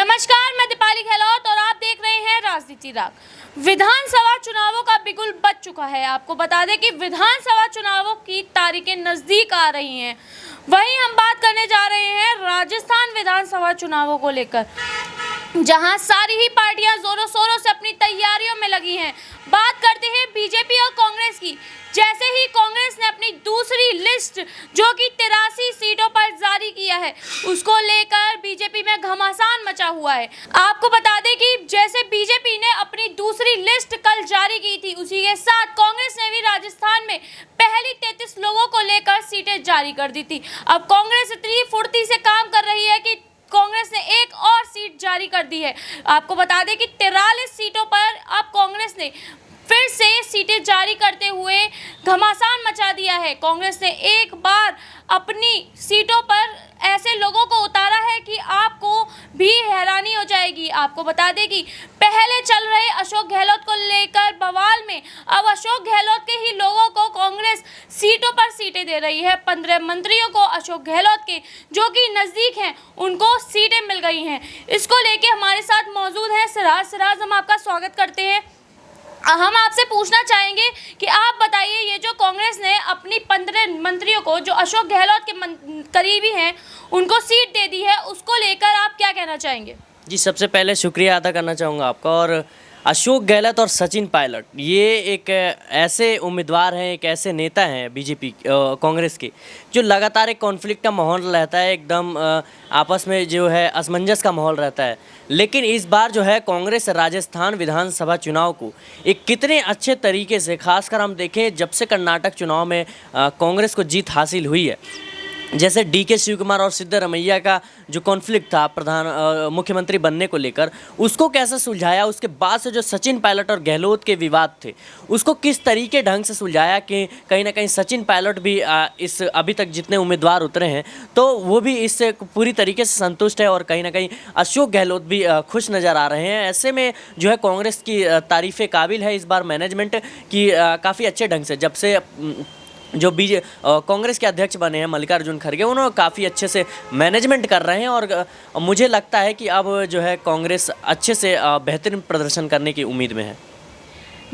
नमस्कार, मैं दीपाली गहलोत और आप देख रहे हैं राजनीति राग। विधानसभा चुनावों का बिगुल बज चुका है। आपको बता दें कि विधानसभा चुनावों की तारीखें नजदीक आ रही हैं। वहीं हम बात करने जा रहे हैं राजस्थान विधानसभा चुनावों को लेकर, जहां सारी ही पार्टियां जोरों शोरों से अपनी तैयारियों में लगी हैं। बात करते हैं बीजेपी और कांग्रेस की। जैसे ही कांग्रेस ने अपनी दूसरी लिस्ट जो कि 83 सीटों पर जारी किया है, उसको लेकर बीजेपी में घमासान मचा हुआ है। आपको बता दें कि जैसे बीजेपी ने अपनी दूसरी लिस्ट कल जारी की थी, उसी के साथ कांग्रेस ने भी राजस्थान में पहली 33 लोगों को लेकर सीटें जारी कर दी थी। अब कांग्रेस इतनी फुर्ती से काम कर रही है कि कांग्रेस ने एक और सीट जारी कर दी है। आपको बता दें कि 43 सीटों पर अब कांग्रेस ने फिर से सीटें जारी करते हुए घमासान मचा दिया है। कांग्रेस ने एक बार अपनी सीटों पर ऐसे लोगों को उतारा है कि आपको भी हैरानी हो जाएगी। आपको बता दें कि पहले चल रहे अशोक गहलोत को लेकर बवाल में अब अशोक गहलोत के ही लोगों को कांग्रेस सीटों पर सीटें दे रही है। 15 मंत्रियों को अशोक गहलोत के जो कि नज़दीक हैं, उनको सीटें मिल गई हैं। इसको लेके हमारे साथ मौजूद हैं सिराज। हम आपका स्वागत करते हैं। हम आपसे पूछना चाहेंगे कि आप बताइए, ये जो कांग्रेस ने अपनी 15 मंत्रियों को जो अशोक गहलोत के करीबी हैं, उनको सीट दे दी है, उसको लेकर आप क्या कहना चाहेंगे? जी, सबसे पहले शुक्रिया अदा करना चाहूँगा आपका। और अशोक गहलोत और सचिन पायलट ये एक ऐसे उम्मीदवार हैं, एक ऐसे नेता हैं बीजेपी कांग्रेस के, जो लगातार एक कॉन्फ्लिक्ट का माहौल रहता है, एकदम आपस में जो है असमंजस का माहौल रहता है। लेकिन इस बार जो है कांग्रेस राजस्थान विधानसभा चुनाव को एक कितने अच्छे तरीके से, खासकर हम देखें जब से कर्नाटक चुनाव में कांग्रेस को जीत हासिल हुई है, जैसे डीके शिव कुमार और सिद्धरमैया का जो कॉन्फ्लिक्ट था मुख्यमंत्री बनने को लेकर, उसको कैसे सुलझाया। उसके बाद से जो सचिन पायलट और गहलोत के विवाद थे, उसको किस तरीके ढंग से सुलझाया कि कहीं ना कहीं सचिन पायलट भी इस अभी तक जितने उम्मीदवार उतरे हैं तो वो भी इससे पूरी तरीके से संतुष्ट है, और कहीं ना कहीं अशोक गहलोत भी खुश नज़र आ रहे हैं। ऐसे में जो है कांग्रेस की तारीफ़ काबिल है इस बार मैनेजमेंट की, काफ़ी अच्छे ढंग से जब से जो कांग्रेस के अध्यक्ष बने हैं मल्लिकार्जुन खड़गे, उन्होंने काफ़ी अच्छे से मैनेजमेंट कर रहे हैं। और मुझे लगता है कि अब जो है कांग्रेस अच्छे से बेहतरीन प्रदर्शन करने की उम्मीद में है।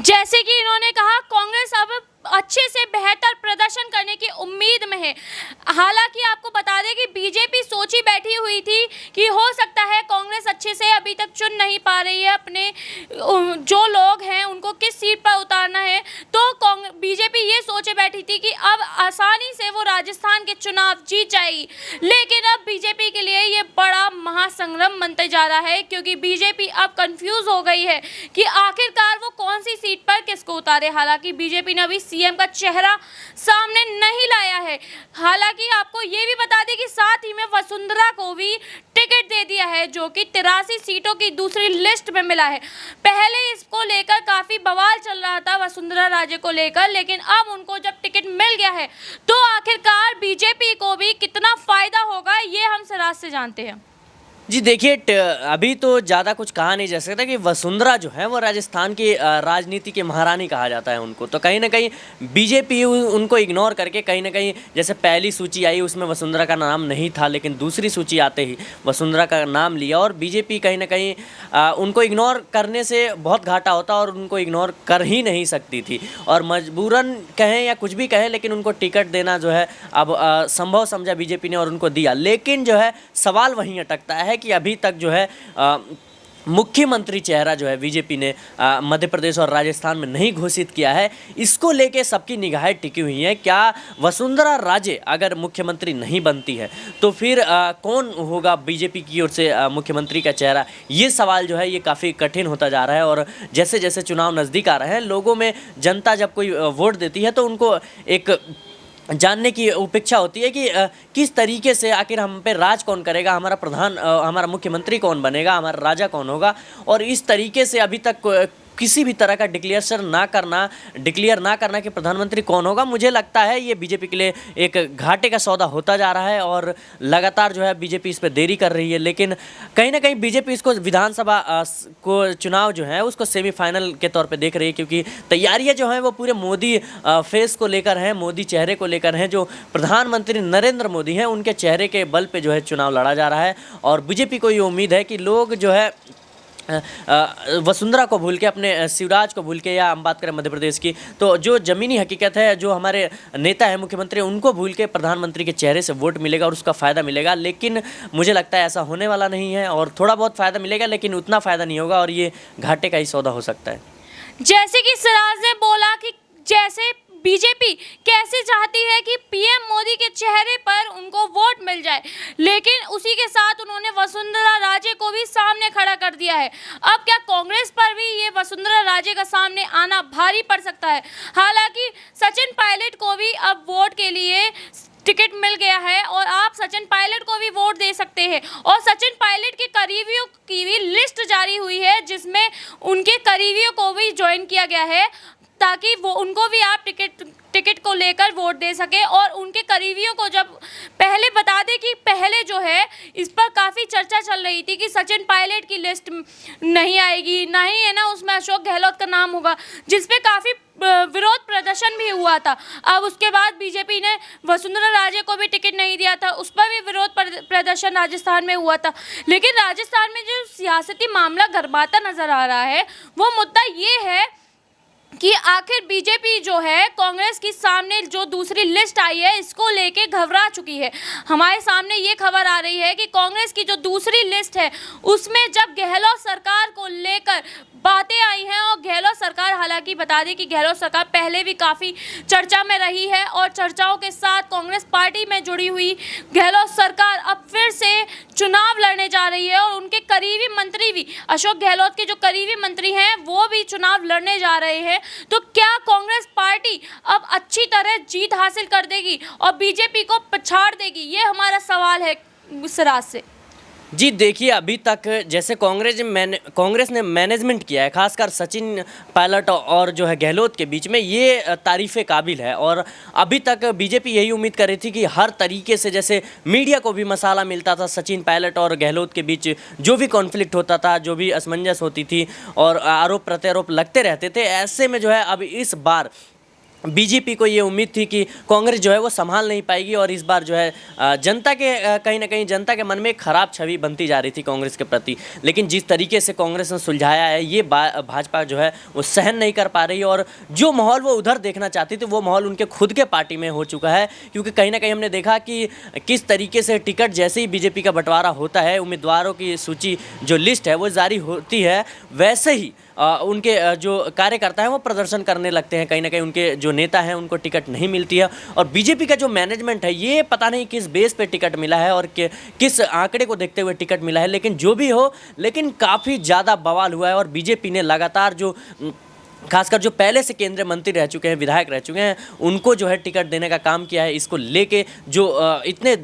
जैसे कि इन्होंने कहा, कांग्रेस अब अच्छे से बेहतर प्रदर्शन करने की उम्मीद में है। हालांकि आपको बता दें कि बीजेपी सोची बैठी हुई थी कि हो सकता है कांग्रेस अच्छे से अभी तक चुन नहीं पा रही है अपने जो लोग हैं उनको किस सीट पर उतारना है, तो बीजेपी ये सोचे बैठी थी कि अब आसानी से वो राजस्थान के चुनाव जीत जाएगी। लेकिन अब बीजेपी के लिए ये बड़ा महासंग्राम बनते जा रहा है, क्योंकि बीजेपी अब कंफ्यूज हो गई है कि आखिरकार वो कौन सी सीट पर किसको उतारे। हालांकि बीजेपी ने अभी सीएम का चेहरा सामने नहीं लाया है। हालांकि आपको ये भी बता दें कि साथ ही में वसुंधरा को भी टिकट दे दिया है, जो कि 83 सीटों की दूसरी लिस्ट में मिला है। पहले इसको लेकर काफी बवाल चल रहा था वसुंधरा राजे को लेकर, लेकिन अब उनको जब टिकट मिल गया है तो आखिरकार बीजेपी को भी कितना फायदा होगा, ये हम सिराज से जानते हैं। जी देखिए, अभी तो ज़्यादा कुछ कहा नहीं जा सकता कि वसुंधरा जो है वो राजस्थान की राजनीति की महारानी कहा जाता है उनको। तो कहीं ना कहीं बीजेपी उनको इग्नोर करके, कहीं ना कहीं जैसे पहली सूची आई उसमें वसुंधरा का नाम नहीं था, लेकिन दूसरी सूची आते ही वसुंधरा का नाम लिया। और बीजेपी कहीं ना कहीं उनको इग्नोर करने से बहुत घाटा होता और उनको इग्नोर कर ही नहीं सकती थी, और मजबूरन कहें या कुछ भी कहें, लेकिन उनको टिकट देना जो है अब संभव समझा बीजेपी ने और उनको दिया। लेकिन जो है सवाल वहीं अटकता है कि अभी तक जो है मुख्यमंत्री चेहरा जो है बीजेपी ने मध्य प्रदेश और राजस्थान में नहीं घोषित किया है। इसको लेके सबकी निगाहें टिकी हुई हैं। क्या वसुंधरा राजे अगर मुख्यमंत्री नहीं बनती है तो फिर कौन होगा बीजेपी की ओर से मुख्यमंत्री का चेहरा? ये सवाल जो है ये काफ़ी कठिन होता जा रहा है। और जैसे जैसे चुनाव नज़दीक आ रहे हैं, लोगों में जनता जब कोई वोट देती है तो उनको एक जानने की उपेक्षा होती है कि किस तरीके से आखिर हम पे राज कौन करेगा, हमारा मुख्यमंत्री कौन बनेगा, हमारा राजा कौन होगा। और इस तरीके से अभी तक किसी भी तरह का डिक्लेयर ना करना कि प्रधानमंत्री कौन होगा, मुझे लगता है ये बीजेपी के लिए एक घाटे का सौदा होता जा रहा है और लगातार जो है बीजेपी इस पर देरी कर रही है। लेकिन कहीं ना कहीं बीजेपी इसको विधानसभा को चुनाव जो है उसको सेमीफाइनल के तौर पे देख रही है, क्योंकि तैयारियां जो हैं वो पूरे मोदी फेस को लेकर हैं, मोदी चेहरे को लेकर हैं। जो प्रधानमंत्री नरेंद्र मोदी हैं उनके चेहरे के बल पे जो है चुनाव लड़ा जा रहा है और बीजेपी को ये उम्मीद है कि लोग जो है वसुंधरा को भूल के, अपने शिवराज को भूल के, या हम बात करें मध्य प्रदेश की तो जो ज़मीनी हकीकत है, जो हमारे नेता है मुख्यमंत्री, उनको भूल के प्रधानमंत्री के चेहरे से वोट मिलेगा और उसका फ़ायदा मिलेगा। लेकिन मुझे लगता है ऐसा होने वाला नहीं है और थोड़ा बहुत फ़ायदा मिलेगा लेकिन उतना फ़ायदा नहीं होगा और ये घाटे का ही सौदा हो सकता है। जैसे कि सिराज ने बोला कि जैसे बीजेपी कैसे चाहती है कि पीएम मोदी के चेहरे पर उनको वोट मिल जाए, लेकिन उसी के साथ उन्होंने वसुंधरा राजे को भी सामने खड़ा कर दिया है। अब क्या कांग्रेस पर भी ये वसुंधरा राजे का सामने आना भारी पड़ सकता है? हालांकि सचिन पायलट को भी अब वोट के लिए टिकट मिल गया है और आप सचिन पायलट को भी वोट दे सकते हैं और सचिन पायलट के करीबियों की भी लिस्ट जारी हुई है जिसमें उनके करीबियों को भी ज्वाइन किया गया है ताकि वो उनको भी आप टिकट को लेकर वोट दे सके। और उनके करीबियों को जब पहले बता दें कि पहले जो है इस पर काफ़ी चर्चा चल रही थी कि सचिन पायलट की लिस्ट नहीं आएगी, ना ही है ना उसमें अशोक गहलोत का नाम होगा, जिसपे काफ़ी विरोध प्रदर्शन भी हुआ था। अब उसके बाद बीजेपी ने वसुंधरा राजे को भी टिकट नहीं दिया था, उस पर भी विरोध प्रदर्शन राजस्थान में हुआ था। लेकिन राजस्थान में जो सियासती मामला गरमाता नजर आ रहा है वो मुद्दा ये है कि आखिर बीजेपी जो है कांग्रेस की सामने जो दूसरी लिस्ट आई है इसको लेके घबरा चुकी है। हमारे सामने ये खबर आ रही है कि कांग्रेस की जो दूसरी लिस्ट है उसमें जब गहलोत सरकार को लेकर बातें आई हैं और गहलोत सरकार, हालांकि बता दें कि गहलोत सरकार पहले भी काफ़ी चर्चा में रही है और चर्चाओं के साथ कांग्रेस पार्टी में जुड़ी हुई गहलोत सरकार अब फिर से चुनाव लड़ने जा रही है और उनके करीबी मंत्री भी, अशोक गहलोत के जो करीबी मंत्री हैं वो भी चुनाव लड़ने जा रहे हैं। तो क्या कांग्रेस पार्टी अब अच्छी तरह जीत हासिल कर देगी और बीजेपी को पछाड़ देगी? ये हमारा सवाल है सिराज से। जी देखिए, अभी तक जैसे कांग्रेस ने मैनेजमेंट किया है, खासकर सचिन पायलट और जो है गहलोत के बीच में, ये तारीफ़े काबिल है। और अभी तक बीजेपी यही उम्मीद कर रही थी कि हर तरीके से, जैसे मीडिया को भी मसाला मिलता था सचिन पायलट और गहलोत के बीच जो भी कॉन्फ्लिक्ट होता था, जो भी असमंजस होती थी और आरोप प्रत्यारोप लगते रहते थे, ऐसे में जो है अब इस बार बीजेपी को ये उम्मीद थी कि कांग्रेस जो है वो संभाल नहीं पाएगी और इस बार जो है जनता के कहीं ना कहीं जनता के मन में एक खराब छवि बनती जा रही थी कांग्रेस के प्रति। लेकिन जिस तरीके से कांग्रेस ने सुलझाया है ये भाजपा जो है वो सहन नहीं कर पा रही और जो माहौल वो उधर देखना चाहती थी वो माहौल उनके खुद के पार्टी में हो चुका है। क्योंकि कहीं ना कहीं हमने देखा कि किस तरीके से टिकट जैसे ही बीजेपी का बंटवारा होता है, उम्मीदवारों की सूची जो लिस्ट है वो जारी होती है, वैसे ही उनके जो कार्यकर्ता हैं वो प्रदर्शन करने लगते हैं। कहीं ना कहीं उनके जो नेता हैं उनको टिकट नहीं मिलती है और बीजेपी का जो मैनेजमेंट है ये पता नहीं किस बेस पे टिकट मिला है और किस आंकड़े को देखते हुए टिकट मिला है। लेकिन जो भी हो, लेकिन काफ़ी ज़्यादा बवाल हुआ है और बीजेपी ने लगातार जो खासकर जो पहले से केंद्रीय मंत्री रह चुके हैं, विधायक रह चुके हैं, उनको जो है टिकट देने का काम किया है। इसको लेके जो इतने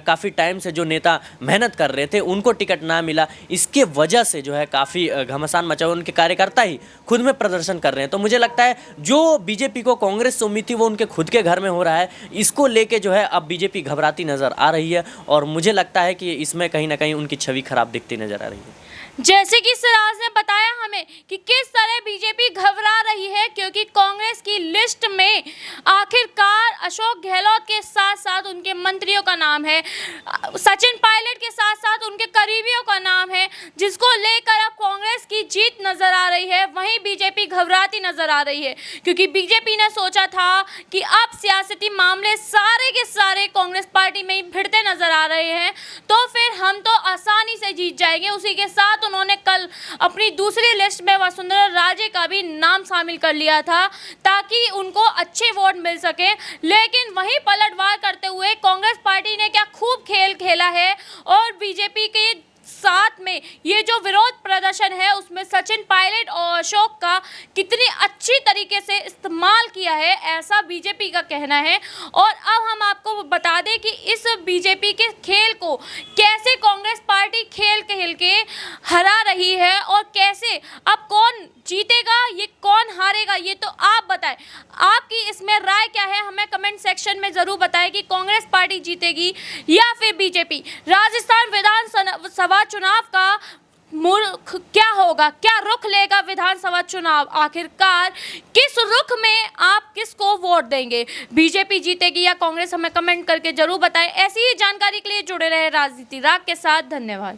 काफ़ी टाइम से जो नेता मेहनत कर रहे थे उनको टिकट ना मिला, इसके वजह से जो है काफ़ी घमासान मचा हुआ, उनके कार्यकर्ता ही खुद में प्रदर्शन कर रहे हैं। तो मुझे लगता है जो बीजेपी को कांग्रेस से उम्मीद थी वो उनके खुद के घर में हो रहा है। इसको लेके जो है अब बीजेपी घबराती नज़र आ रही है और मुझे लगता है कि इसमें कहीं ना कहीं उनकी छवि खराब दिखती नज़र आ रही है। जैसे कि सिराज ने बताया हमें कि किस तरह बीजेपी घबरा रही है, क्योंकि कांग्रेस की लिस्ट में आखिरकार अशोक गहलोत के साथ साथ उनके मंत्रियों का नाम है, सचिन पायलट के साथ साथ उनके करीबियों का नाम है, जिसको लेकर अब कांग्रेस की जीत नजर आ रही है। वहीं बीजेपी घबराती नजर आ रही है क्योंकि बीजेपी ने सोचा था कि अब सियासती मामले सारे के सारे कांग्रेस पार्टी में ही भिड़ते नजर आ रहे हैं तो फिर हम तो आसानी से जीत जाएंगे। उसी के साथ उन्होंने कल अपनी दूसरी लिस्ट में वसुंधरा राजे का भी नाम शामिल कर लिया था ताकि उनको अच्छे वोट मिल सके। लेकिन वहीं पलटवार करते हुए कांग्रेस पार्टी ने क्या खूब खेल खेला है और बीजेपी के साथ में ये जो विरोध प्रदर्शन है उसमें सचिन पायलट और अशोक का कितनी अच्छी तरीके से इस्तेमाल किया है, ऐसा बीजेपी का कहना है। और अब हम आपको बता दें कि इस बीजेपी के खेल को कैसे कांग्रेस पार्टी खेल खेल के हरा रही है और कैसे अब कौन जीतेगा हारेगा ये तो आप बताएं। आपकी इसमें राय क्या है, हमें कमेंट सेक्शन में जरूर बताएं कि कांग्रेस पार्टी जीतेगी या फिर बीजेपी। राजस्थान विधानसभा चुनाव का मुल्क क्या होगा, क्या रुख लेगा विधानसभा चुनाव, आखिरकार किस रुख में आप किसको वोट देंगे, बीजेपी जीतेगी या कांग्रेस, हमें कमेंट करके जरूर बताएं। ऐसी ही जानकारी के लिए जुड़े रहे राजनीति राग के साथ। धन्यवाद।